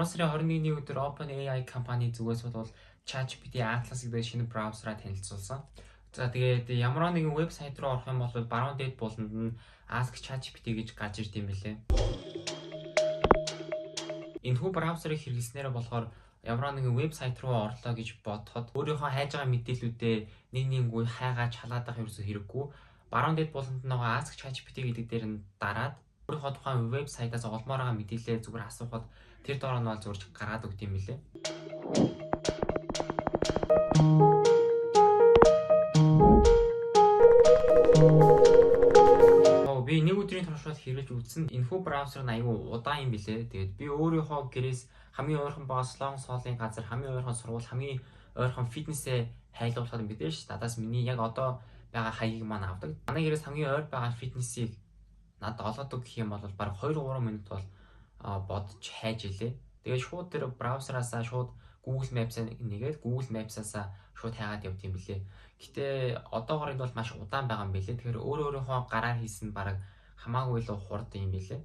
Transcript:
сарын 21-ний өдөр OpenAI компани зүгээс бол ChatGPT Atlas гэдэг шинэ браузераа танилцуулсан. За тэгээд ямар нэгэн вебсайт руу орох юм бол баруун дээд буланд нь Ask ChatGPT гэж гарч ирд юм билээ. Энэхүү браузерыг хэрэглэснээр болохоор ямар нэгэн вебсайт руу орлоо гэж бодоход өөрийнхөө хайж байгаа мэдээллүүдээ нэггүй хайгаад чалаад авах ерөөсөө хэрэггүй. Баруун дээд буланд нөгөө Ask ChatGPT гэдэг дээр нь дараад өөрийнхөө тухайн вебсайтаас олмоор байгаа мэдээлэлээ зүгээр асуухад тэр доор нь бол зурж гаргаад өгд юм билээ. Би нэг өдрийн туршид хэрэглэж үзсэн. Энэхүү браузер нь аюу удаан юм билээ. Тэгээд би өөрийнхөө гэрээс хамгийн ойрхон байгаа Солонгос-ын газар, хамгийн ойрхон сургууль, хамгийн ойрхон фитнесээ хайлуулахад мэдээж надаас миний яг одоо байгаа хаягийг маань авдаг. Манай гэрээс хамгийн ойр байгаа фитнесийг надад олгодог гэх юм бол бараг 2-3 минут бол бодож хайж илээ. Тэгээд шууд тэр браузераасаа шууд Google Maps-аа нэгээд Google Maps-аас шууд хайгаад явд юм билээ. Гэтэ одоогоор энэ бол маш удаан байгаа юм билээ. Тэгэхээр өөрийнхөө гараар хийсэн бараг хамаагүй л хурд юм билээ.